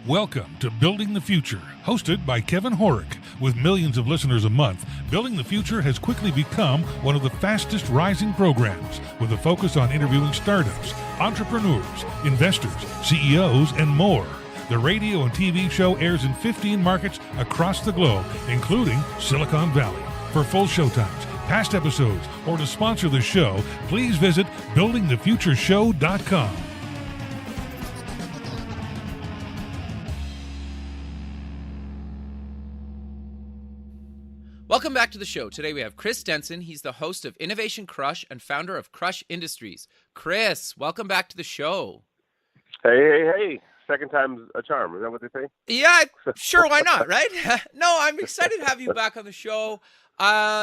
Welcome to Building the Future, hosted by Kevin Horick. With millions of listeners a month, Building the Future has quickly become one of the fastest rising programs, with a focus on interviewing startups, entrepreneurs, investors, CEOs, and more. The radio and TV show airs in 15 markets across the globe, including Silicon Valley. For full showtimes, past episodes, or to sponsor the show, please visit buildingthefutureshow.com. Welcome back to the show. Today we have Chris Denson. He's the host of Innovation Crush and founder of Crush Industries. Chris, welcome back to the show. Hey. Second time's a charm. Is that what they say? Yeah, sure. Why not, right? No, I'm excited to have you back on the show.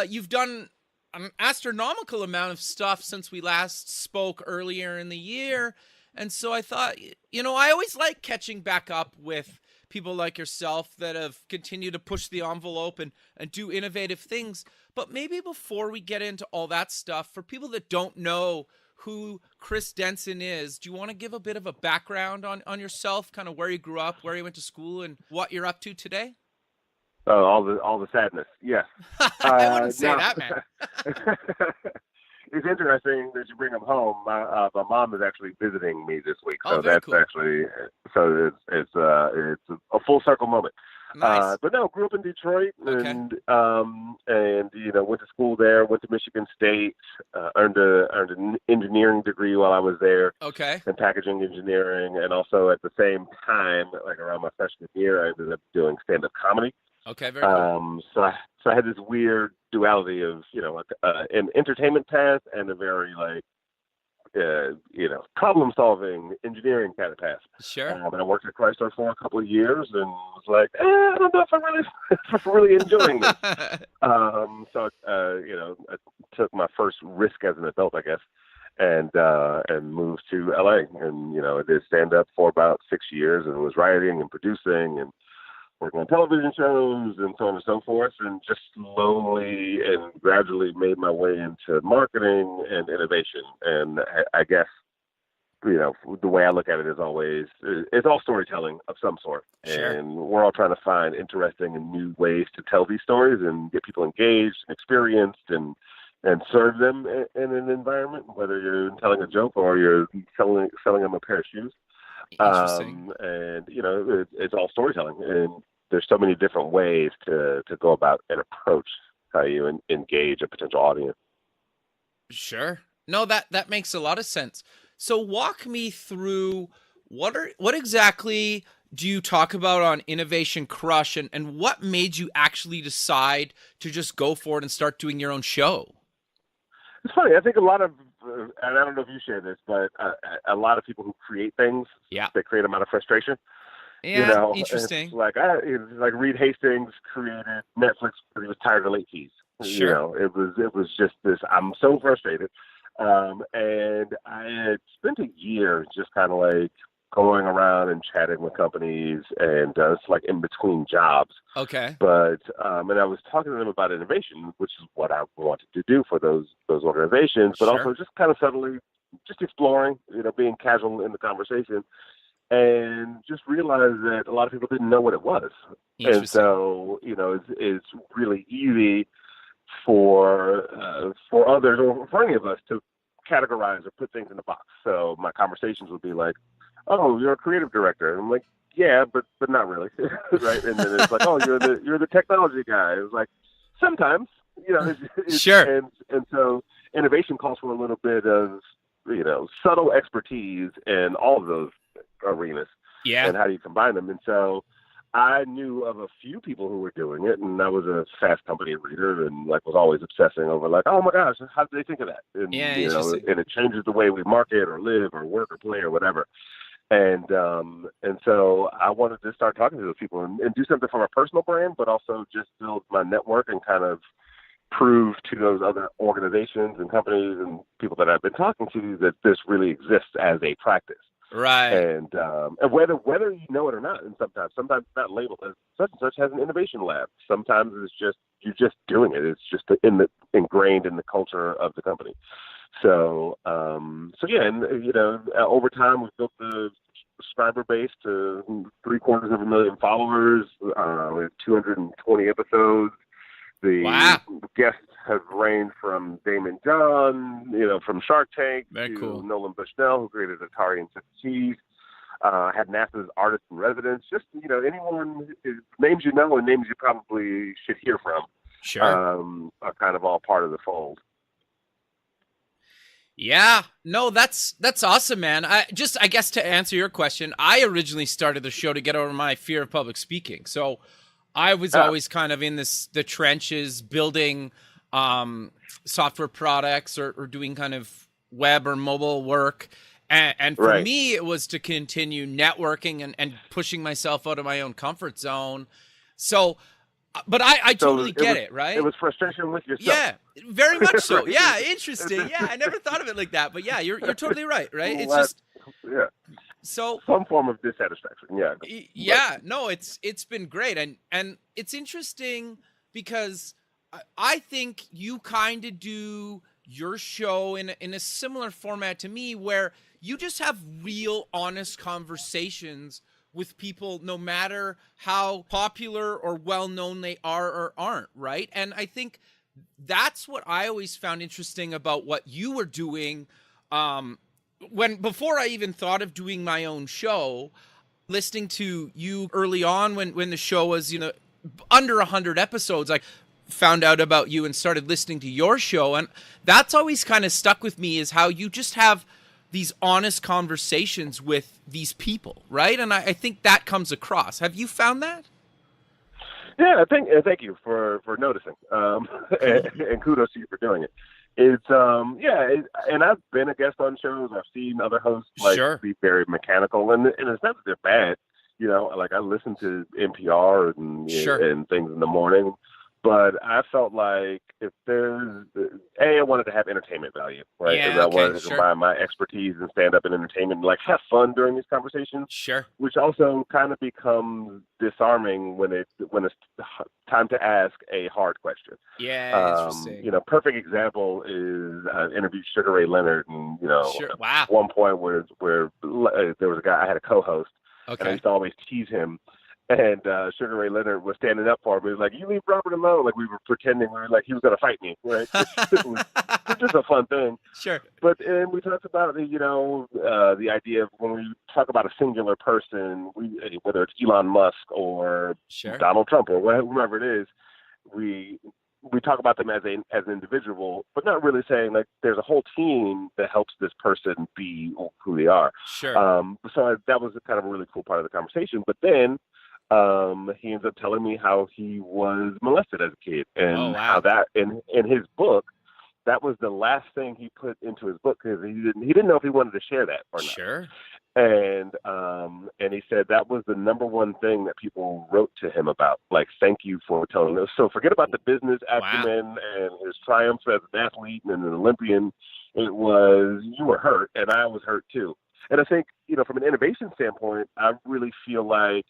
You've done an astronomical amount of stuff since we last spoke earlier in the year. And so I thought, I always like catching back up with people like yourself that have continued to push the envelope and do innovative things. But maybe before we get into all that stuff, for people that don't know who Chris Denson is, do you want to give a bit of a background on yourself, kind of where you grew up, where you went to school, and what you're up to today? Oh, all the sadness. Yes. I wouldn't say that, man. It's interesting that you bring him home. My mom is actually visiting me this week, so that's cool. Actually it's a full circle moment. Nice. But no, grew up in Detroit, Okay. and went to school there. Went to Michigan State. Earned an engineering degree while I was there. Okay. In packaging engineering, and also at the same time, like around my freshman year, I ended up doing stand-up comedy. Okay, very cool. So I had this weird duality of, an entertainment path and a very problem-solving engineering kind of path. Sure. And I worked at Chrysler for a couple of years and was like, I don't know if I'm really enjoying this. So I took my first risk as an adult, I guess, and moved to LA. And, I did stand-up for about 6 years and was writing and producing and working on television shows and so on and so forth, and just slowly and gradually made my way into marketing and innovation. And I guess, the way I look at it is always, it's all storytelling of some sort. Sure. And we're all trying to find interesting and new ways to tell these stories and get people engaged and experienced and serve them in an environment, whether you're telling a joke or you're selling them a pair of shoes. Interesting. And it's all storytelling, and there's so many different ways to go about and approach how you engage a potential audience. Sure. No, that makes a lot of sense. So walk me through what exactly do you talk about on Innovation Crush, and what made you actually decide to just go for it and start doing your own show? It's funny. I think a lot of, and I don't know if you share this, but a lot of people who create things, they create them out of frustration. Yeah, interesting. It's like Reed Hastings created Netflix because he was tired of late fees. Sure. It was just this. I'm so frustrated, and I had spent a year just kind of going around and chatting with companies, and it's in between jobs. Okay. But and I was talking to them about innovation, which is what I wanted to do for those organizations, but also just kind of subtly, just exploring, being casual in the conversation, and just realized that a lot of people didn't know what it was. And so, it's really easy for others or for any of us to categorize or put things in a box. So my conversations would be like, "Oh, you're a creative director." And I'm like, "Yeah, but not really." Right? And then it's like, "Oh, you're the technology guy." It was like, sometimes, Sure. And so innovation calls for a little bit of, subtle expertise in all of those arenas. Yeah. And how do you combine them? And so I knew of a few people who were doing it, and I was a Fast Company reader and was always obsessing over oh my gosh, how did they think of that? And, and it changes the way we market or live or work or play or whatever. And so I wanted to start talking to those people and do something for my personal brand, but also just build my network and kind of prove to those other organizations and companies and people that I've been talking to that this really exists as a practice. Right. And whether you know it or not, and sometimes it's not labeled as such and such has an innovation lab. Sometimes it's just you're just doing it. It's just ingrained in the culture of the company. So yeah, and over time we've built the subscriber base to 750,000 followers. We have 220 episodes. The guests have ranged from Damon John, from Shark Tank to Nolan Bushnell, who created Atari and Chuck E. Cheese. Had NASA's artist in residence. Just anyone names and names you probably should hear from. Sure, are kind of all part of the fold. Yeah, no, that's awesome, man. I guess to answer your question, I originally started the show to get over my fear of public speaking. So I was always kind of in the trenches building software products or doing kind of web or mobile work. And for me, it was to continue networking and pushing myself out of my own comfort zone. So, but I totally get it, right? It was frustration with yourself. Yeah, very much so. Yeah, interesting. Yeah, I never thought of it like that. But yeah, you're totally right, right? It's just so some form of dissatisfaction. Yeah. Yeah, no, it's been great, and it's interesting because I think you kind of do your show in a similar format to me, where you just have real, honest conversations with people, no matter how popular or well-known they are or aren't, right? And I think that's what I always found interesting about what you were doing. Before I even thought of doing my own show, listening to you early on when the show was, under 100 episodes, I found out about you and started listening to your show. And that's always kind of stuck with me, is how you just have these honest conversations with these people, right? And I think that comes across. Have you found that? Yeah, thank you for noticing, and kudos to you for doing it. It's and I've been a guest on shows. I've seen other hosts be very mechanical, and it's not that they're bad. Like I listen to NPR and things in the morning. But I felt like if there's I wanted to have entertainment value, right? Yeah, I wanted to combine my expertise in stand-up and entertainment, and have fun during these conversations. Sure. Which also kind of becomes disarming when it's time to ask a hard question. Yeah, interesting. Perfect example is I interviewed Sugar Ray Leonard, and at one point where there was a guy, I had a co-host, and I used to always tease him. And Sugar Ray Leonard was standing up for me. He was like, "You leave Robert alone." Like we were pretending he was going to fight me, right? It was just a fun thing. Sure. But we talked about the idea of when we talk about a singular person, whether it's Elon Musk or Donald Trump or whoever it is, we talk about them as an individual, but not really saying like there's a whole team that helps this person be who they are. Sure. So that was kind of a really cool part of the conversation. But then he ends up telling me how he was molested as a kid, and how that in his book, that was the last thing he put into his book, because he didn't know if he wanted to share that or not. Sure. And he said that was the number one thing that people wrote to him about, like, thank you for telling us. So forget about the business acumen and his triumphs as an athlete and an Olympian. It was, you were hurt, and I was hurt too. And I think, from an innovation standpoint, I really feel like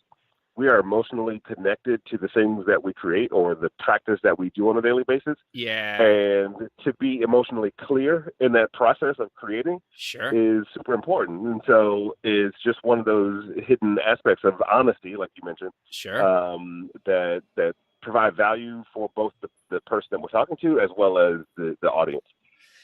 we are emotionally connected to the things that we create or the practice that we do on a daily basis. Yeah. And to be emotionally clear in that process of creating is super important. And so it's just one of those hidden aspects of honesty, like you mentioned, that provide value for both the person that we're talking to as well as the audience.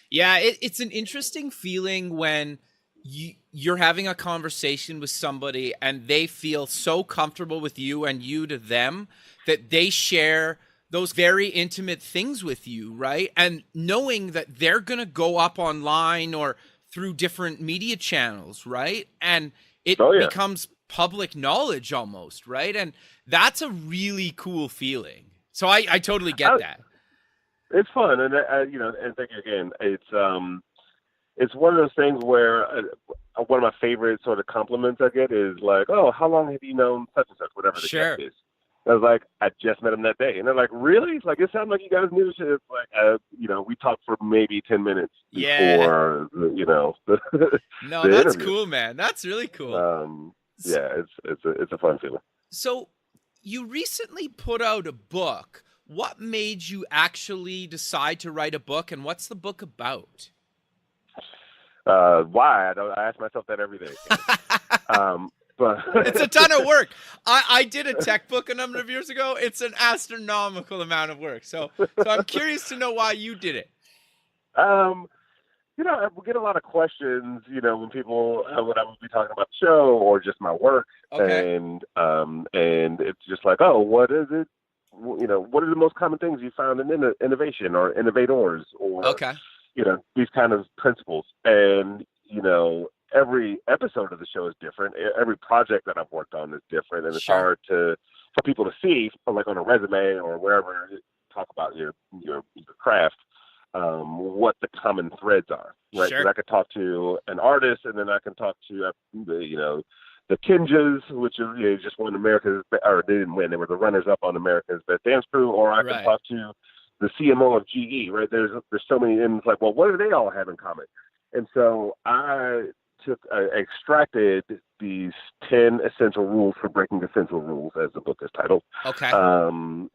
Yeah, it's an interesting feeling when you're having a conversation with somebody and they feel so comfortable with you and you to them that they share those very intimate things with you, right? And knowing that they're going to go up online or through different media channels, right? And it becomes public knowledge almost, right? And that's a really cool feeling. So I totally get that. It's fun. And, and thank you again. It's one of those things where one of my favorite sort of compliments I get is like, "Oh, how long have you known such and such?" Whatever the guest is. I was like, "I just met him that day," and they're like, "Really?" It's like, it sounds like you guys knew shit. Like, we talked for maybe 10 minutes before, No, that's interview. Cool, man. That's really cool. It's a fun feeling. So, you recently put out a book. What made you actually decide to write a book, and what's the book about? Why? I ask myself that every day. It's a ton of work. I did a tech book a number of years ago. It's an astronomical amount of work. So I'm curious to know why you did it. We get a lot of questions, when people, when I would be talking about the show or just my work. Okay. And it's just like, oh, what is it? What are the most common things you found in innovation or innovators or, Okay. These kind of principles. And, every episode of the show is different. Every project that I've worked on is different. And it's Sure. hard for people to see, like on a resume or wherever you talk about your craft, what the common threads are, right? Sure. 'Cause I could talk to an artist, and then I can talk to the Kinjas, which is just won America's, or they didn't win, they were the runners up on America's Best Dance Crew, or I Right. can talk to the CMO of GE, right? There's so many, and it's like, well, what do they all have in common? And so I extracted these 10 essential rules for breaking essential rules, as the book is titled, Okay. from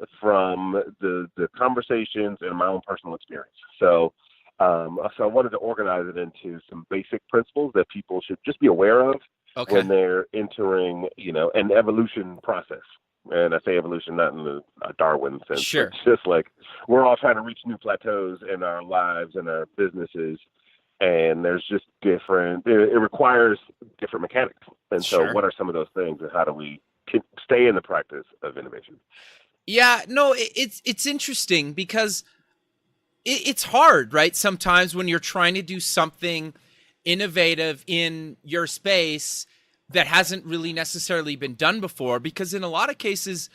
the conversations and my own personal experience. So I wanted to organize it into some basic principles that people should just be aware of Okay. when they're entering, an evolution process. And I say evolution not in a Darwin sense, Sure. but just like we're all trying to reach new plateaus in our lives and our businesses. And there's just it requires different mechanics. And so Sure. what are some of those things, and how do we stay in the practice of innovation? Yeah, no, it's interesting because it's hard, right? Sometimes when you're trying to do something innovative in your space that hasn't really necessarily been done before, because in a lot of cases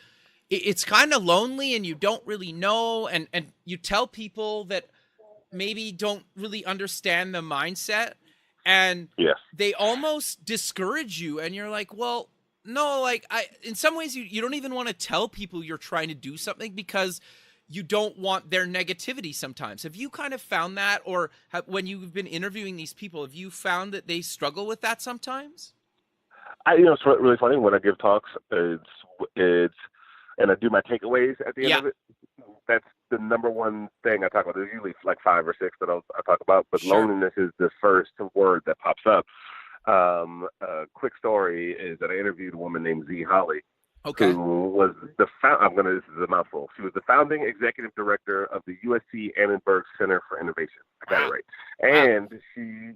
it's kind of lonely and you don't really know, and you tell people that maybe don't really understand the mindset, and Yes. they almost discourage you, and you're like, well, no, like in some ways you don't even want to tell people you're trying to do something because you don't want their negativity sometimes. Have you kind of found that, or when you've been interviewing these people, have you found that they struggle with that sometimes? It's really funny when I give talks, it's and I do my takeaways at the end of it. That's the number one thing I talk about. There's usually like 5 or 6 that I talk about, but Sure. loneliness is the first word that pops up. A quick story is that I interviewed a woman named Z Holly, Okay. who was this is a mouthful. She was the founding executive director of the USC Annenberg Center for Innovation. I got it right. And she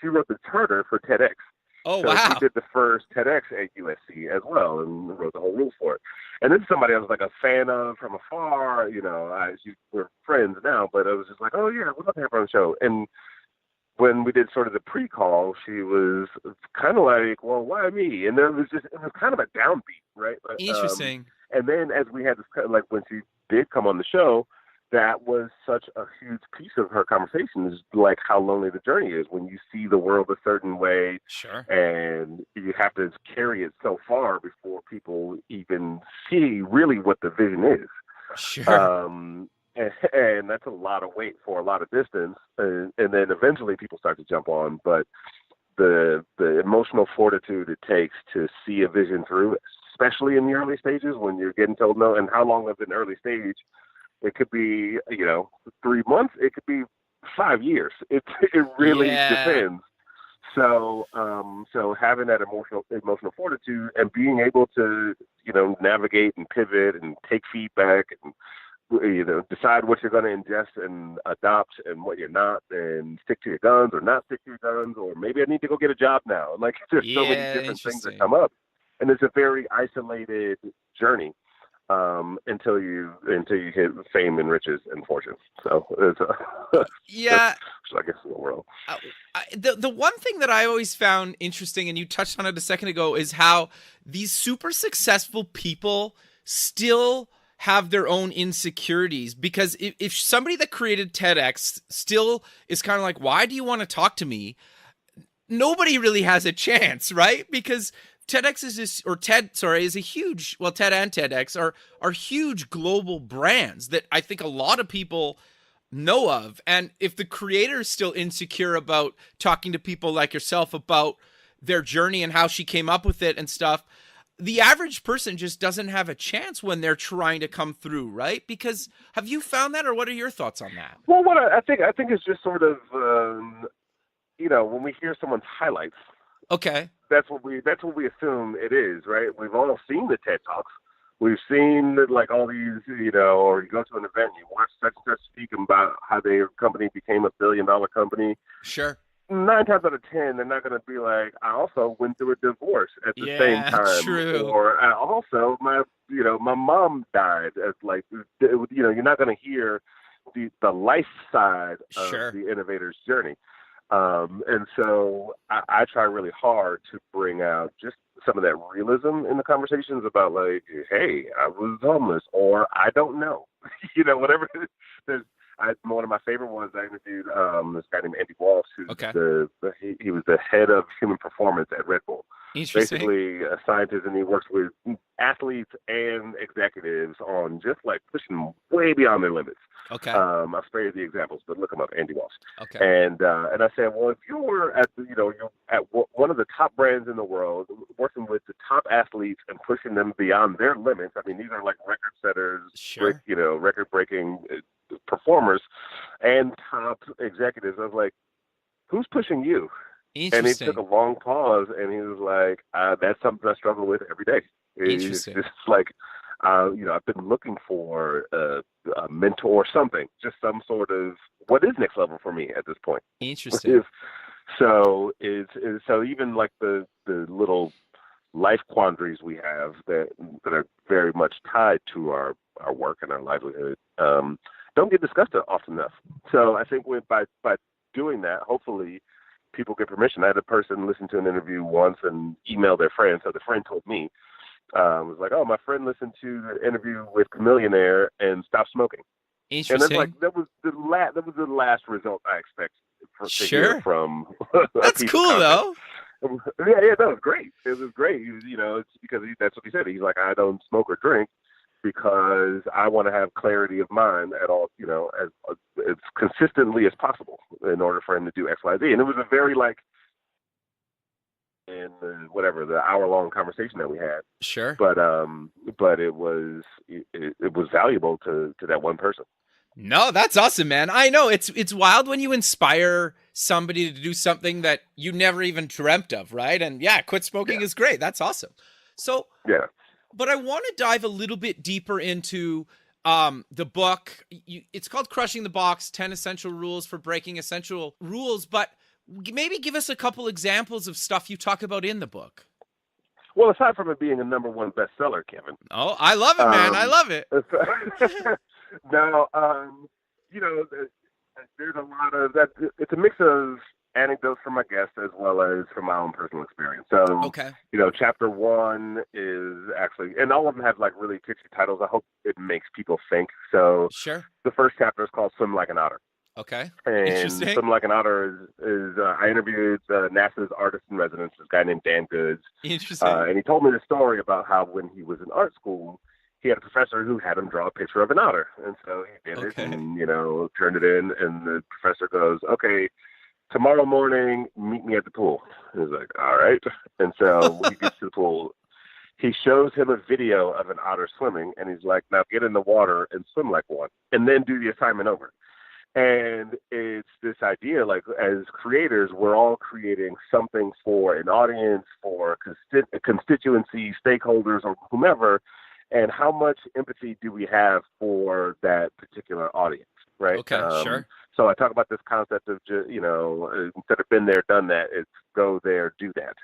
wrote the charter for TEDx. Oh, So wow. she did the first TEDx at USC as well, and wrote the whole rules for it. And this is somebody I was like a fan of from afar. We're friends now, but I was just like, oh yeah, we'd love to have her on the show. And when we did sort of the pre-call, she was kind of like, well, why me? And it was kind of a downbeat, right? Interesting. And then as we had this, like when she did come on the show, that was such a huge piece of her conversation, is like how lonely the journey is when you see the world a certain way. Sure. And you have to carry it so far before people even see really what the vision is. Sure. And that's a lot of weight for a lot of distance. And then eventually people start to jump on. But the emotional fortitude it takes to see a vision through, especially in the early stages when you're getting told no, and how long of an early stage, it could be, 3 months. It could be 5 years. It really depends. So having that emotional fortitude and being able to, navigate and pivot and take feedback and, decide what you're going to ingest and adopt and what you're not, and stick to your guns or not stick to your guns, or maybe I need to go get a job now. Like there's so many different things that come up, and it's a very isolated journey. Until you hit fame and riches and fortune. So it's so I guess in the world. The one thing that I always found interesting, and you touched on it a second ago, is how these super successful people still have their own insecurities. Because if somebody that created TEDx still is kind of like, why do you want to talk to me? Nobody really has a chance, right? Because TEDx is a huge, well, TED and TEDx are huge global brands that I think a lot of people know of. And if the creator is still insecure about talking to people like yourself about their journey and how she came up with it and stuff, the average person just doesn't have a chance when they're trying to come through, right? Because have you found that, or what are your thoughts on that? Well, what I think it's just sort of, when we hear someone's highlights, okay, that's what we assume it is, right? We've all seen the TED Talks. We've seen like all these, or you go to an event and you watch such and such speak about how their company became $1 billion company. Sure. 9 times out of 10, they're not going to be like, I also went through a divorce at the same time. True. Or also my mom died. You're not going to hear the life side of the innovator's journey. And so I try really hard to bring out just some of that realism in the conversations about like, hey, I was homeless, or I don't know, whatever. One of my favorite ones I interviewed this guy named Andy Walsh, who's he was the head of human performance at Red Bull. Basically a scientist, and he works with athletes and executives on just like pushing way beyond their limits. Okay. I'll spare you the examples, but look him up, Andy Walsh. Okay. And I said, well, if you were at you're at one of the top brands in the world, working with the top athletes and pushing them beyond their limits. I mean, these are like record setters, record-breaking performers, and top executives. I was like, who's pushing you? And he took a long pause, and he was like, that's something I struggle with every day. Interesting. It's like, I've been looking for a mentor or something, just some sort of, what is next level for me at this point? Interesting. So even like the little life quandaries we have that are very much tied to our work and our livelihood don't get discussed often enough. So I think by doing that, hopefully people get permission. I had a person listen to an interview once and email their friend. So the friend told me, was like, oh, my friend listened to the interview with Chameleonaire and stopped smoking. Interesting. And that's like, that was the last result I expected to hear from That's cool though. Yeah, no, it was great. It was great. It's because that's what he said. He's like, I don't smoke or drink because I want to have clarity of mind at all, as consistently as possible in order for him to do X, Y, Z. And it was a very the hour-long conversation that we had. Sure. But it was valuable to that one person. No, that's awesome, man. I know it's wild when you inspire somebody to do something that you never even dreamt of, right? And quit smoking is great. That's awesome. So but I want to dive a little bit deeper into the book. It's called Crushing the Box: 10 Essential Rules for Breaking Essential Rules. But maybe give us a couple examples of stuff you talk about in the book. Well, aside from it being a #1 bestseller, Kevin. Oh, I love it, man. I love it. Now, there's a lot of that. It's a mix of anecdotes from my guests as well as from my own personal experience. So, chapter 1 is actually, and all of them have like really catchy titles. I hope it makes people think. So, the first chapter is called Swim Like an Otter. Okay. And Swim Like an Otter is I interviewed NASA's artist in residence, this guy named Dan Goods. Interesting. And he told me the story about how when he was in art school, he had a professor who had him draw a picture of an otter. And so he did it and, turned it in. And the professor goes, okay, tomorrow morning, meet me at the pool. And he's like, all right. And so when he gets to the pool, he shows him a video of an otter swimming. And he's like, now get in the water and swim like one. And then do the assignment over. And it's this idea, like, as creators, we're all creating something for an audience, for a constituency, stakeholders, or whomever. And how much empathy do we have for that particular audience, right? Okay, sure. So I talk about this concept of, instead of been there, done that, it's go there, do that,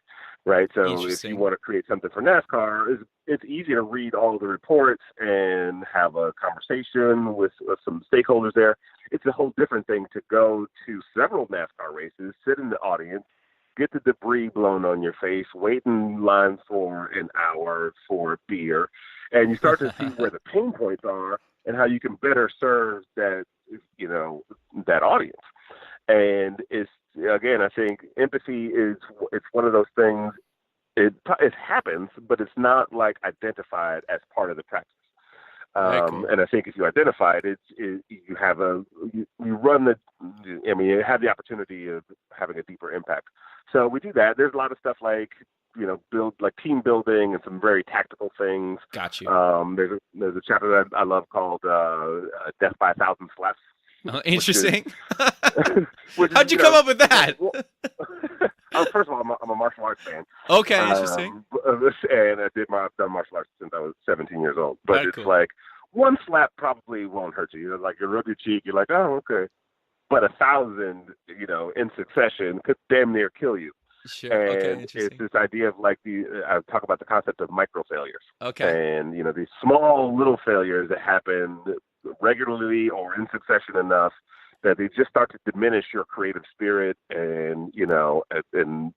right? So if you want to create something for NASCAR, it's easy to read all the reports and have a conversation with some stakeholders there. It's a whole different thing to go to several NASCAR races, sit in the audience, get the debris blown on your face, wait in line for an hour for a beer, and you start to see where the pain points are and how you can better serve that, that audience. And it's, again, I think empathy it's one of those things, it happens, but it's not like identified as part of the practice. And I think if you identify it, you have you have the opportunity of having a deeper impact. So we do that. There's a lot of stuff like, build like team building and some very tactical things. Got you. There's a chapter that I love called Death by 1,000 Slaps. Oh, interesting. How'd you come up with that? First of all, I'm a martial arts fan. Okay, interesting. And I've done martial arts since I was 17 years old. But Very it's cool. like one slap probably won't hurt you. Like you rub your cheek, you're like, oh, okay. But 1,000, in succession could damn near kill you. Sure. And Okay, it's interesting. this idea of like I talk about the concept of micro failures. Okay. And, these small little failures that happen regularly or in succession enough that they just start to diminish your creative spirit and, and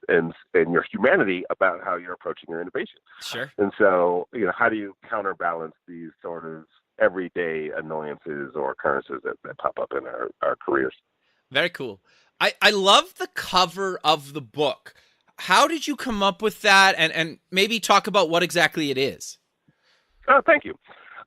your humanity about how you're approaching your innovation. Sure. And so, how do you counterbalance these sort of everyday annoyances or occurrences that pop up in our careers? Very cool. I love the cover of the book. How did you come up with that? And maybe talk about what exactly it is. Oh, thank you.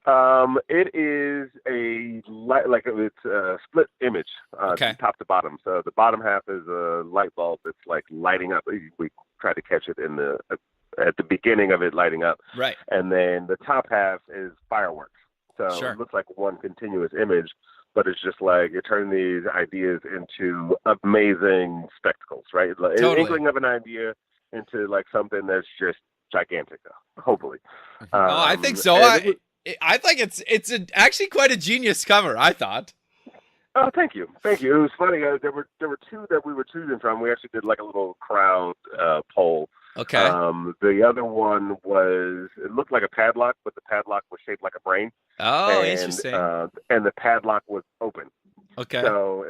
It is it's a split image, top to bottom. So the bottom half is a light bulb that's like lighting up. We try to catch it at the beginning of it lighting up. Right. And then the top half is fireworks. So Sure. It looks like one continuous image, but it's just like you turn these ideas into amazing spectacles, right? Like Totally. an inkling of an idea into like something that's just gigantic, hopefully. I think so. I think it's actually quite a genius cover, I thought. Oh, thank you. It was funny. There were two that we were choosing from. We actually did like a little crowd poll. Okay. The other one it looked like a padlock, but the padlock was shaped like a brain. Oh, interesting. And the padlock was open. Okay. So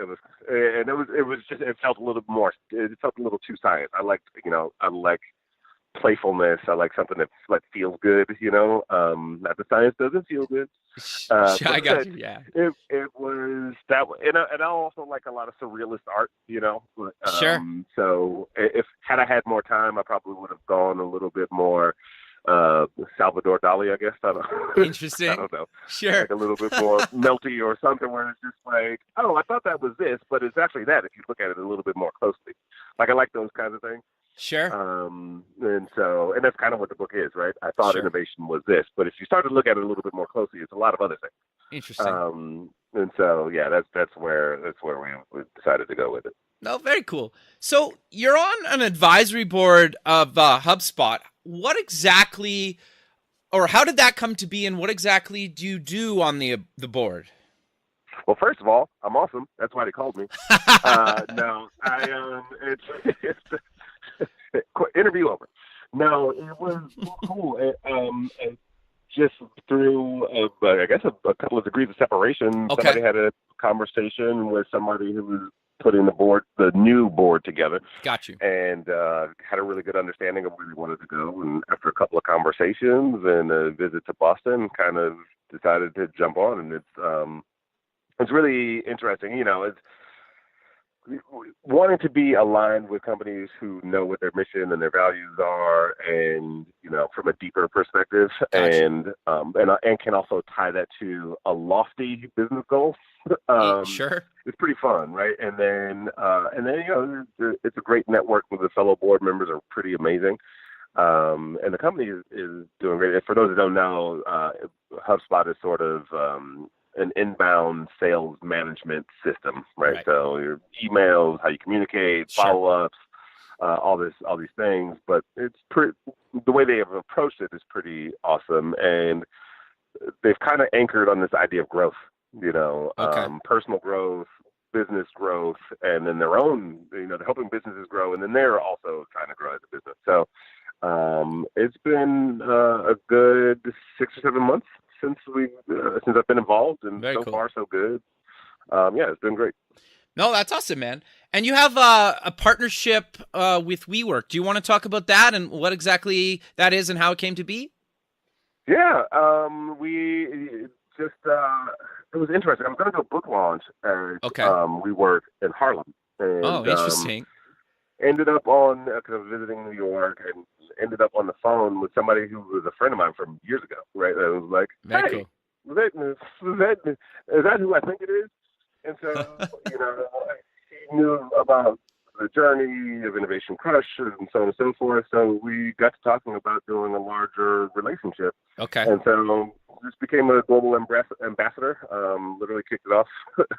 it felt a little too science. I like playfulness. I like something that feels good, not the science doesn't feel good. I got you. Yeah. It was that, and I also like a lot of surrealist art, Sure. So had I had more time, I probably would have gone a little bit more Salvador Dali, I guess. I don't know. Interesting. I don't know. Sure. Like a little bit more melty or something where it's just like, oh, I thought that was this, but it's actually that if you look at it a little bit more closely. Like I like those kinds of things. Sure. And that's kind of what the book is, right? I thought innovation was this, but if you start to look at it a little bit more closely, it's a lot of other things. Interesting. And so, yeah, that's where we decided to go with it. No, very cool. So you're on an advisory board of HubSpot. What exactly, or how did that come to be, and what exactly do you do on the board? Well, first of all, I'm awesome. That's why they called me. No, it's interview over. No, it was cool. Just through, I guess, a couple of degrees of separation, somebody had a conversation with somebody who was putting the new board together. Got you. And had a really good understanding of where we wanted to go. And after a couple of conversations and a visit to Boston, kind of decided to jump on. And it's really interesting. It's wanting to be aligned with companies who know what their mission and their values are, and from a deeper perspective, Gotcha. and can also tie that to a lofty business goal. Sure. It's pretty fun, right? And then it's a great network with the fellow board members are pretty amazing. And the company is doing great. And for those who don't know, HubSpot is sort of an inbound sales management system, right? So your emails, how you communicate, follow-ups, all these things. But it's the way they have approached it is pretty awesome, and they've kind of anchored on this idea of growth, personal growth, business growth, and then their own, they're helping businesses grow, and then they're also trying to grow as a business. So it's been a good 6 or 7 months since I've been involved, and so far so good. It's been great. No, that's awesome, man. And you have a partnership with WeWork. Do you want to talk about that and what exactly that is and how it came to be? Yeah, we just it was interesting. I'm going to do a book launch at WeWork in Harlem. And, interesting. Ended up on, because I was visiting New York, and ended up on the phone with somebody who was a friend of mine from years ago, right? I was like, hey, is that who I think it is? And so, he knew about the journey of Innovation Crush and so on and so forth. So we got to talking about doing a larger relationship. Okay. And so just became a global ambassador. Literally kicked it off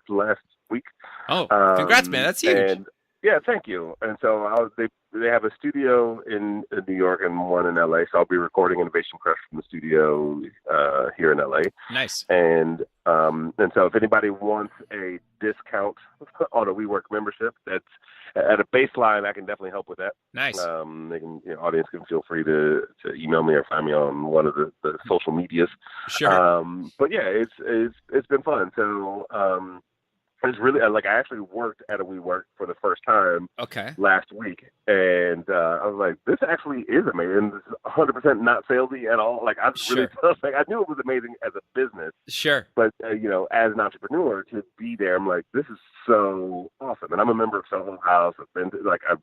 last week. Oh, congrats, man! That's huge. And yeah, thank you. And so they have a studio in New York and one in LA. So I'll be recording Innovation Crush from the studio here in LA. Nice. And so if anybody wants a discount on a WeWork membership, that's at a baseline, I can definitely help with that. Nice. Audience can feel free to email me or find me on one of the social medias. Sure. But yeah, it's been fun. So it's really I actually worked at a WeWork for the first time last week, and I was like, this actually is amazing. This is 100% not salesy at all. Like I really felt like I knew it was amazing as a business. Sure. But as an entrepreneur to be there, I'm like, this is so awesome. And I'm a member of Soho House. I've been I've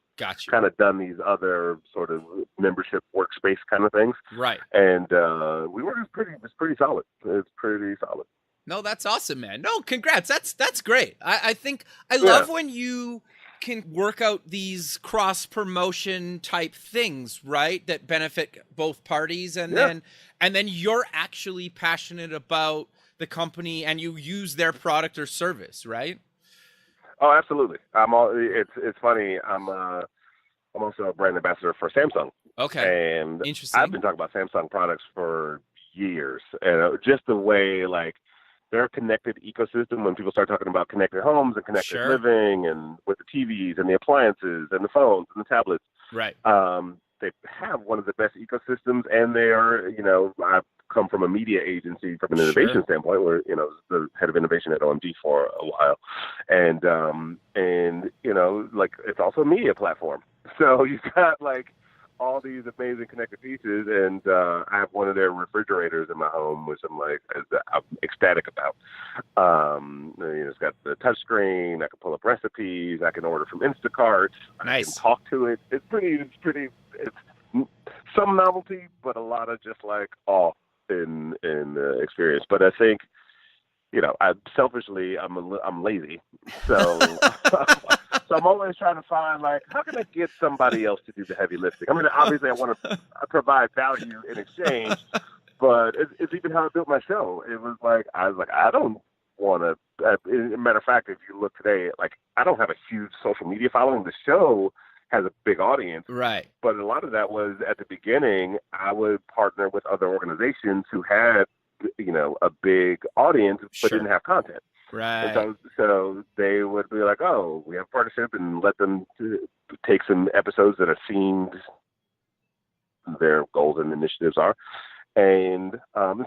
kind of done these other sort of membership workspace kind of things. Right. And WeWork is pretty solid. It's pretty solid. No, that's awesome, man. No, congrats. That's great. I think I love when you can work out these cross promotion type things, right? That benefit both parties, and then you're actually passionate about the company and you use their product or service, right? Oh, absolutely. It's funny. I'm also a brand ambassador for Samsung. Okay. And interesting. I've been talking about Samsung products for years, and just the way their connected ecosystem, when people start talking about connected homes and connected living and with the TVs and the appliances and the phones and the tablets, right? They have one of the best ecosystems, and they are, I've come from a media agency from an innovation standpoint, where, the head of innovation at OMG for a while. And it's also a media platform. So you've got all these amazing connected pieces, and I have one of their refrigerators in my home, which I'm ecstatic about. It's got the touch screen. I can pull up recipes. I can order from Instacart. Nice. I can talk to it. It's some novelty, but a lot of just awe in experience. But I think, I'm lazy, so. So I'm always trying to find, how can I get somebody else to do the heavy lifting? I mean, obviously I want to provide value in exchange, but it's even how I built my show. It was I don't want to, as a matter of fact, if you look today, I don't have a huge social media following. The show has a big audience. Right. But a lot of that was at the beginning, I would partner with other organizations who had, a big audience, but didn't have content. Right. And so they would be like, oh, we have a partnership, and let them take some episodes that are themed, their goals and initiatives are. And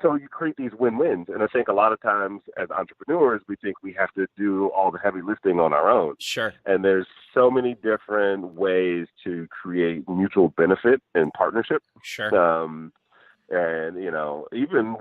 so you create these win-wins. And I think a lot of times as entrepreneurs, we think we have to do all the heavy lifting on our own. Sure. And there's so many different ways to create mutual benefit and partnership. Sure. And even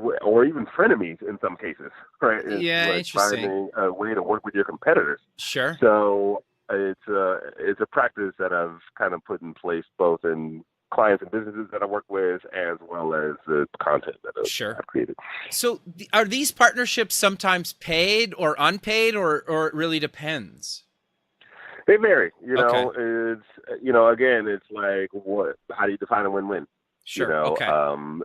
frenemies in some cases, right? Interesting. Finding a way to work with your competitors. Sure. So it's a practice that I've kind of put in place both in clients and businesses that I work with, as well as the content that I've created. So are these partnerships sometimes paid or unpaid, or it really depends? They vary. It's again, it's how do you define a win-win? Sure.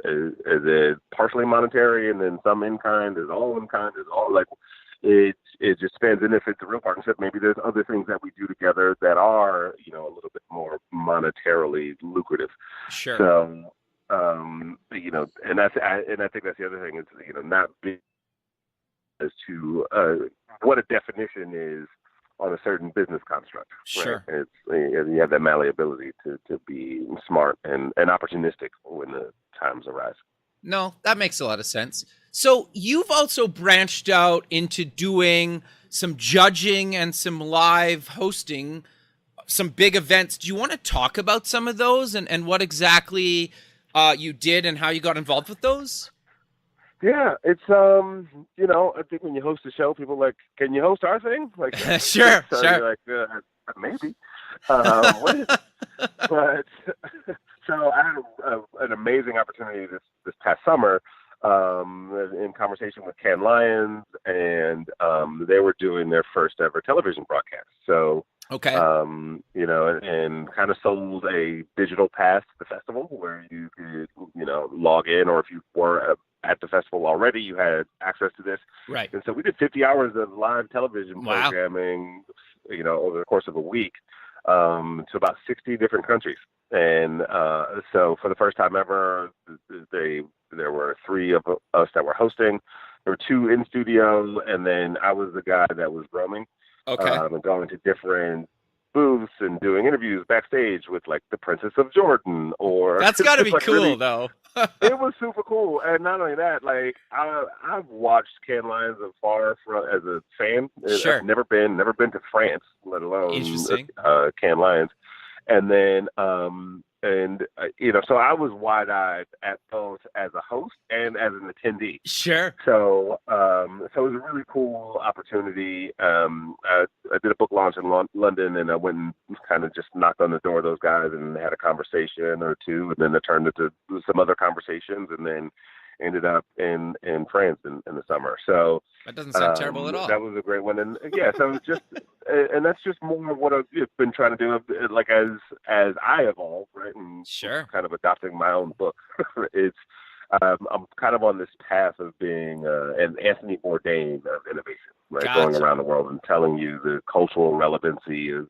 Is it partially monetary, and then some in kind? Is all in kind? Is all it just depends. And if it's a real partnership, maybe there's other things that we do together that are a little bit more monetarily lucrative. Sure. So and I think that's the other thing is not being as to what a definition is on a certain business construct. Sure. Right? You have that malleability to be smart and opportunistic when the times arise. No, that makes a lot of sense. So you've also branched out into doing some judging and some live hosting, some big events. Do you want to talk about some of those and what exactly you did and how you got involved with those? Yeah, it's I think when you host a show, people are like, can you host our thing? Sure. You're maybe. But so I had an amazing opportunity this past summer in conversation with Cannes Lions, and they were doing their first ever television broadcast. So and kind of sold a digital pass to the festival where you could log in, or if you were at the festival successful already. You had access to this. Right. And so we did 50 hours of live television Wow. programming, over the course of a week, to about 60 different countries. And so for the first time ever, there were 3 of us that were hosting. There were 2 in studio, and then I was the guy that was roaming. Okay. And going to different booths and doing interviews backstage with like the Princess of Jordan, or That's got to be like cool, really, though. it was super cool. And not only that, like I've watched Cannes Lions afar as a fan. Sure. I've never been to France, let alone Interesting. Cannes Lions. And then so I was wide-eyed at both as a host and as an attendee. Sure. So it was a really cool opportunity. I did a book launch in London, and I went and kind of just knocked on the door of those guys and had a conversation or two, and then it turned into some other conversations, and then ended up in France in the summer. So that doesn't sound terrible at all. That was a great one. And yeah, so it's just, and that's just more of what I've been trying to do, like as I evolve, right? And Sure. kind of adopting my own book. It's, I'm kind of on this path of being an Anthony Bourdain of innovation, right? Gotcha. Going around the world and telling you the cultural relevancy of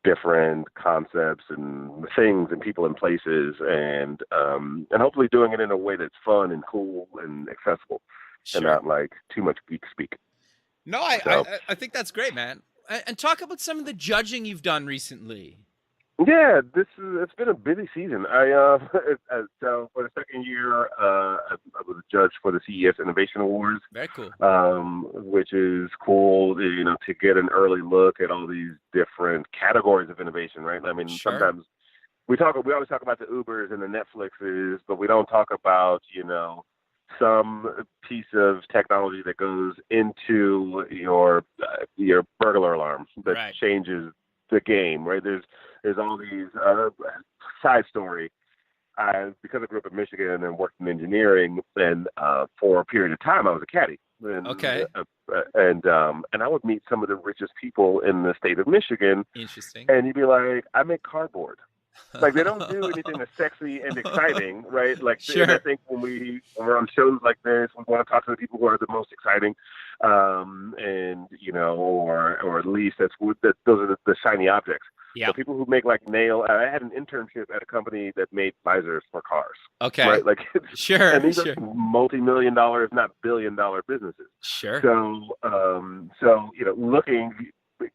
different concepts and things and people and places, and hopefully doing it in a way that's fun and cool and accessible, Sure. and not like too much geek speak. No, I think that's great, man. And talk about some of the judging you've done recently. Yeah, it's been a busy season. So for the second year, I was a judge for the CES Innovation Awards. Very cool. Which is cool, to get an early look at all these different categories of innovation, right? I mean, Sure. Sometimes we always talk about the Ubers and the Netflixes, but we don't talk about, some piece of technology that goes into your burglar alarm that Right. changes the game, right? There's all these side story. Because I grew up in Michigan and worked in engineering, and for a period of time I was a caddy. And, Okay. And I would meet some of the richest people in the state of Michigan, Interesting. and you'd be like, I make cardboard. Like, they don't do anything that's sexy and exciting, right? Like, Sure. and I think when we're on shows like this, we want to talk to the people who are the most exciting, or at least those are the shiny objects. Yeah. So people who make like I had an internship at a company that made visors for cars. Okay. Right? Like, Sure. and these Sure. are multi-million-dollar, if not billion-dollar businesses. Sure. So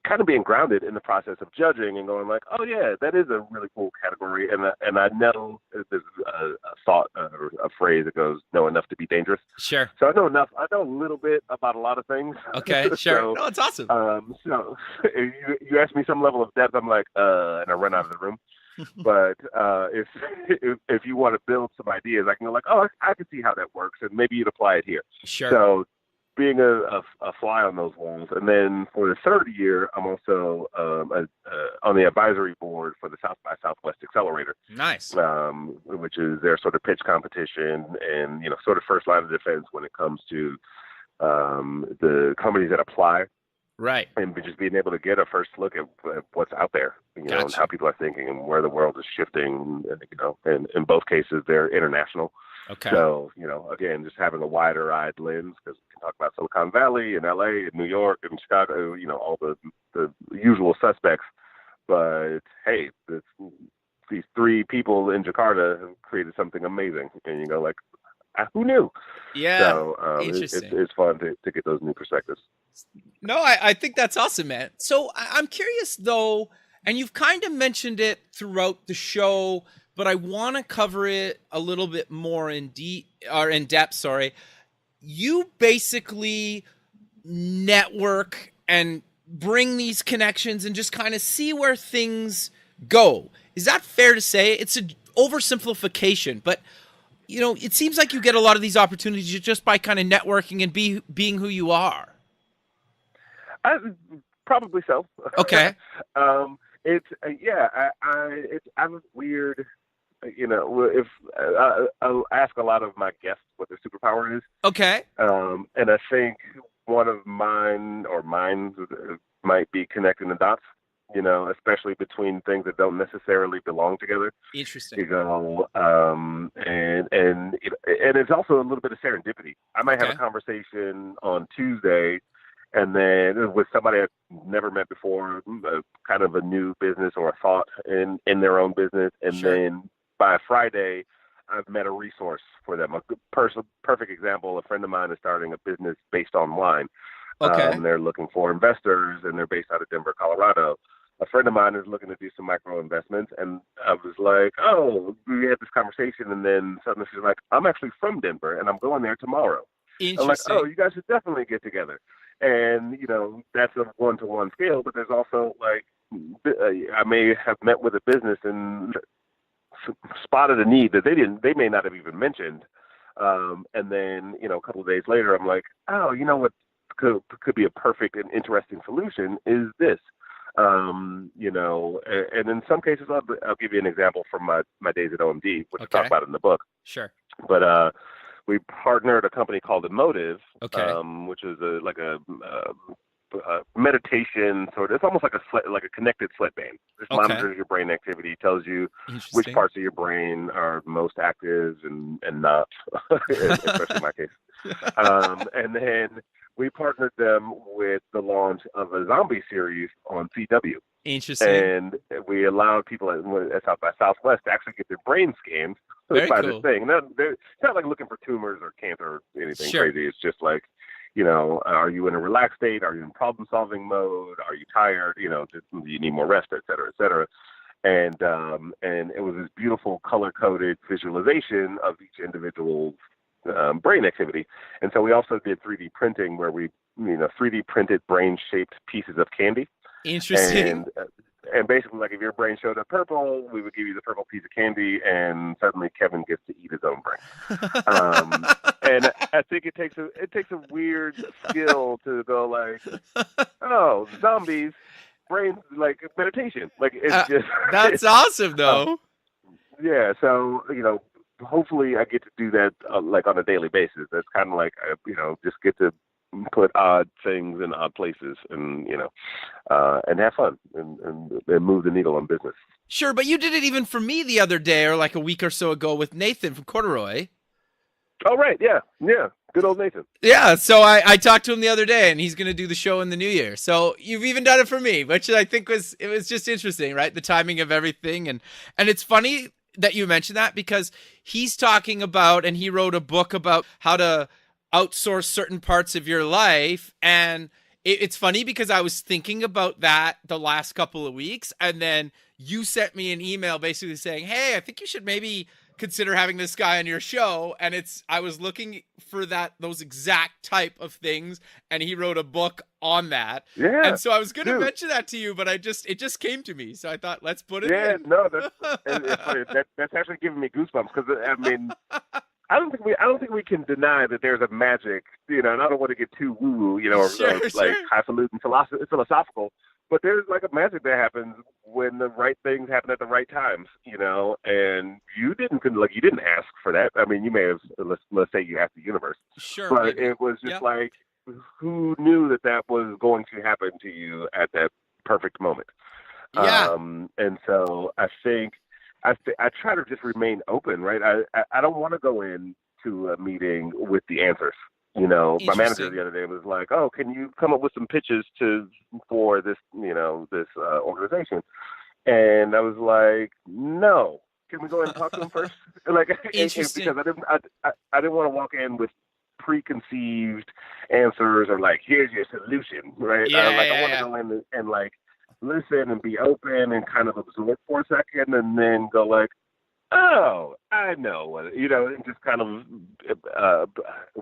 kind of being grounded in the process of judging and going like, oh yeah, that is a really cool category, and I know there's a thought or a phrase that goes, know enough to be dangerous. Sure. So I know enough. I know a little bit about a lot of things. Okay. Sure. No, it's awesome. So you ask me some level of depth, I'm like, and I run out of the room. But if you want to build some ideas, I can go like, oh, I can see how that works, and maybe you'd apply it here. Sure. So being a fly on those walls. And then for the third year, I'm also on the advisory board for the South by Southwest Accelerator. Nice. Which is their sort of pitch competition and, sort of first line of defense when it comes to the companies that apply. Right. And just being able to get a first look at what's out there, Gotcha. And how people are thinking and where the world is shifting, and in both cases, they're international. Okay. So, again, just having a wider-eyed lens, because we can talk about Silicon Valley and LA and New York and Chicago, all the usual suspects. But, hey, these 3 people in Jakarta have created something amazing. And you go like, who knew? Yeah. So Interesting. it's fun to get those new perspectives. No, I think that's awesome, man. So I'm curious, though, and you've kind of mentioned it throughout the show, but I want to cover it a little bit more in depth. Sorry. You basically network and bring these connections and just kind of see where things go. Is that fair to say? It's an oversimplification, but it seems like you get a lot of these opportunities just by kind of networking and being who you are. Probably so. Okay. I'm weird. If I'll ask a lot of my guests what their superpower is. Okay. And I think one of mine might be connecting the dots. Especially between things that don't necessarily belong together. Interesting. And and it's also a little bit of serendipity. I might have a conversation on Tuesday, and then with somebody I've never met before, kind of a new business or a thought in their own business, and then by Friday, I've met a resource for them. A perfect example, a friend of mine is starting a business based on wine. They're looking for investors, and they're based out of Denver, Colorado. A friend of mine is looking to do some micro investments, and I was like, oh, we had this conversation, and then suddenly she's like, I'm actually from Denver, and I'm going there tomorrow. I'm like, oh, you guys should definitely get together. And, you know, that's a one-to-one scale, but there's also, like, I may have met with a business and spotted a need that they may not have even mentioned. And then, you know, a couple of days later, I'm like, oh, you know what could be a perfect and interesting solution is this. You know, and in some cases, I'll give you an example from my days at OMD, which I talk about in the book. Sure. But we partnered a company called Emotive, which is a meditation sort of. It's almost like a connected sweatband. This monitors your brain activity, tells you which parts of your brain are most active and not, especially in my case. And then we partnered them with the launch of a zombie series on CW. Interesting. And we allowed people at South by Southwest to actually get their brain scanned by this thing. And it's not like looking for tumors or cancer or anything crazy. It's just like, you know, are you in a relaxed state? Are you in problem-solving mode? Are you tired? You know, do you need more rest, et cetera, et cetera. And it was this beautiful color-coded visualization of each individual's brain activity. And so we also did 3D printing where we, you know, 3D printed brain-shaped pieces of candy. Interesting. And basically, like, if your brain showed up purple, we would give you the purple piece of candy, and suddenly Kevin gets to eat his own brain. And I think it takes a weird skill to go like, oh, zombies, brain, like meditation, like it's just. That's awesome, though. Yeah, so you know, hopefully I get to do that like on a daily basis. That's kind of like you know, just get to put odd things in odd places, and you know, and have fun and move the needle on business. Sure, but you did it even for me the other day, or like a week or so ago, with Nathan from Corduroy. Oh right, yeah, good old Nathan. Yeah, so I talked to him the other day, and he's going to do the show in the new year. So you've even done it for me, which I think was just interesting, right? The timing of everything, and it's funny that you mentioned that because he's talking about, and he wrote a book about how to outsource certain parts of your life. And it's funny because I was thinking about that the last couple of weeks, and then you sent me an email basically saying, hey, I think you should maybe consider having this guy on your show. And I was looking for those exact type of things, and he wrote a book on that. Yeah. And so I was going to mention that to you, but it just came to me. So I thought, let's put it in. Yeah, no, it's funny. That's actually giving me goosebumps because I mean, I don't think we can deny that there's a magic, you know, and I don't want to get too woo, you know, or like highfalutin philosophical, but there's like a magic that happens when the right things happen at the right times, you know, and you didn't ask for that. I mean, you may have, let's say you asked the universe, but maybe. It was just like, who knew that was going to happen to you at that perfect moment? Yeah. And so I think, I try to just remain open, right? I don't want to go into a meeting with the answers. You know, my manager the other day was like, "Oh, can you come up with some pitches for this, you know, this organization?" And I was like, "No, can we go ahead and talk to him first?" Like, because I didn't want to walk in with preconceived answers or like, "Here's your solution," right? I want to go in and like listen and be open and kind of absorb for a second and then go like, oh, I know what, you know, and just kind of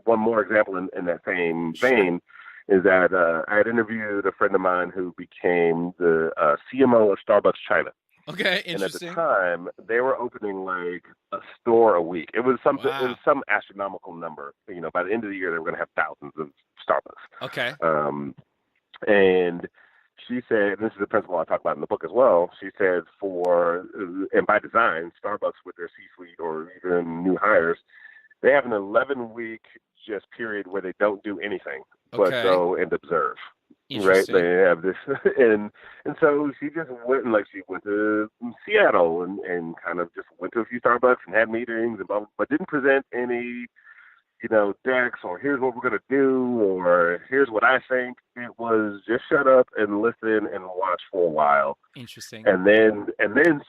one more example in that same vein is that I had interviewed a friend of mine who became the CMO of Starbucks China. Okay, interesting. And at the time, they were opening like a store a week. It was something. Wow. It was some astronomical number. You know, by the end of the year, they were going to have thousands of Starbucks. Okay. And she said, and this is the principle I talk about in the book as well. She said, and by design, Starbucks with their C-suite or even new hires, they have an 11-week just period where they don't do anything but go and observe. right? They have this, and so she just went and she went to Seattle and kind of just went to a few Starbucks and had meetings and blah, blah, but didn't present any, decks or here's what we're gonna do or here's what I think. It was just shut up and listen and watch for a while. Interesting. And then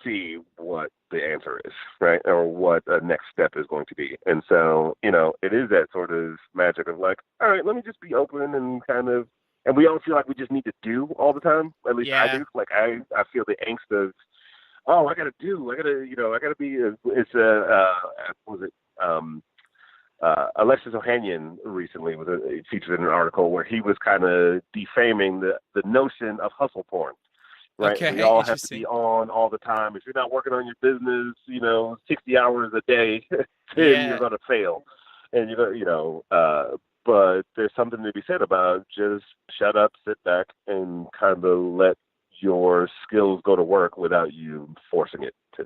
see what the answer is, right? Or what the next step is going to be. And so, it is that sort of magic of all right, let me just be open and kind of, and we all feel like we just need to do all the time. At least I do. I feel the angst of, I gotta be, Alexis Ohanian recently was featured in an article where he was kind of defaming the notion of hustle porn. Right. Okay, we all have to be on all the time. If you're not working on your business, 60 hours a day, then you're going to fail. And but there's something to be said about just shut up, sit back, and kind of let your skills go to work without you forcing it to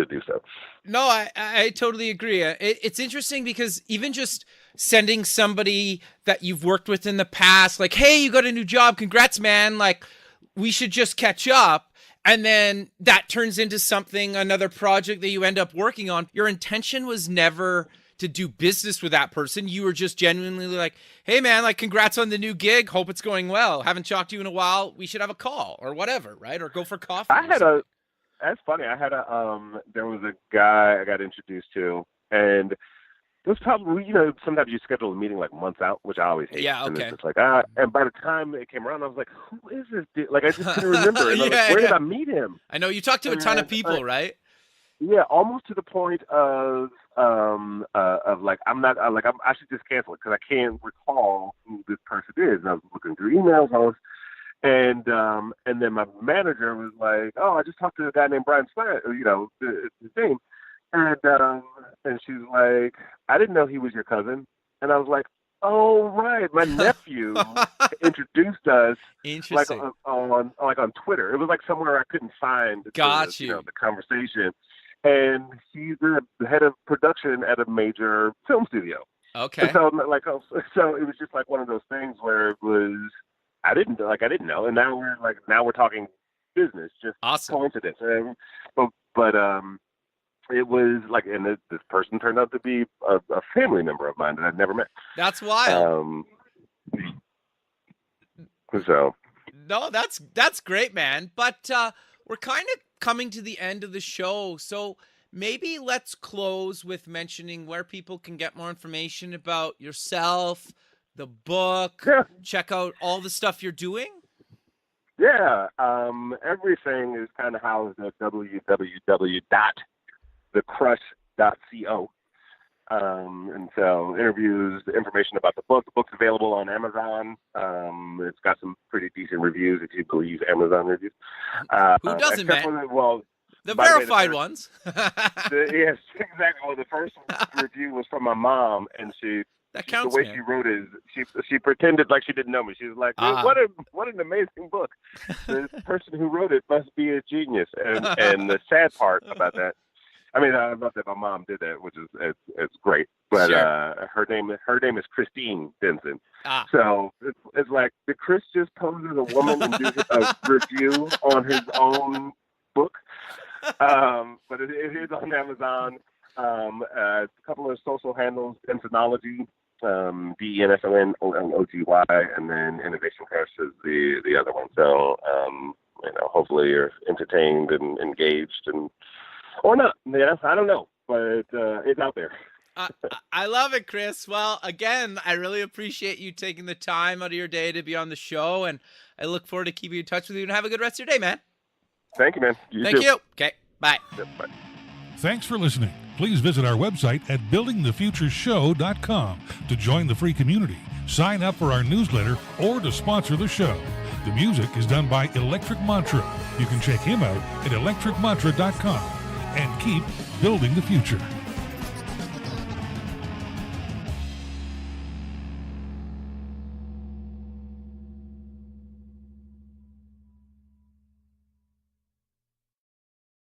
do so. No, I totally agree. It's interesting because even just sending somebody that you've worked with in the past, hey, you got a new job, congrats, man, we should just catch up. And then that turns into another project that you end up working on. Your intention was never to do business with that person. You were just genuinely hey man, congrats on the new gig. Hope it's going well. Haven't talked to you in a while. We should have a call or whatever, right? Or go for coffee. That's funny. There was a guy I got introduced to, and it was probably, sometimes you schedule a meeting months out, which I always hate. Yeah, okay. And it's just and by the time it came around, I was like, who is this dude? I just couldn't remember. And where did I meet him? I know you talked to a ton of people, right? Yeah, almost to the point of I should just cancel it because I can't recall who this person is. And I was looking through emails, and then my manager was like, "Oh, I just talked to a guy named Brian Stein, his name," and she's like, "I didn't know he was your cousin," and I was like, "Oh, right, my nephew introduced us on Twitter. It was somewhere I couldn't find the conversation." And he's the head of production at a major film studio. Okay. And so so it was just one of those things where it was I didn't know, and now we're talking business, just awesome coincidence. But it was and this person turned out to be a family member of mine that I'd never met. That's wild. So. No, that's great, man. But we're kind of coming to the end of the show, so maybe let's close with mentioning where people can get more information about yourself, the book, check out all the stuff you're doing. Yeah, everything is kind of housed at www.thecrush.co. And so interviews, the information about the book. The book's available on Amazon. It's got some pretty decent reviews if you believe Amazon reviews. Who doesn't, man? The By verified the way, ones. Yes, exactly. Well, the first review was from my mom, and that counts, the way man. she wrote it, she pretended like she didn't know me. She was like, what an amazing book. The person who wrote it must be a genius. And the sad part about that, I mean, I love that my mom did that, which is it's great. But sure. her name is Christine Denson. So it's did Chris just pose as a woman and do a review on his own book? But it is on Amazon. A couple of social handles: Densonology, DENSONOGY, and then Innovation Crush is the other one. So hopefully you're entertained and engaged, or not. Yeah, I don't know, but it's out there. I love it, Chris. Well, again, I really appreciate you taking the time out of your day to be on the show, and I look forward to keeping in touch with you. And have a good rest of your day, man. Thank you, man. Thank you. Okay, bye. Yep, bye. Thanks for listening. Please visit our website at buildingthefutureshow.com to join the free community, sign up for our newsletter, or to sponsor the show. The music is done by Electric Mantra. You can check him out at electricmantra.com and keep building the future.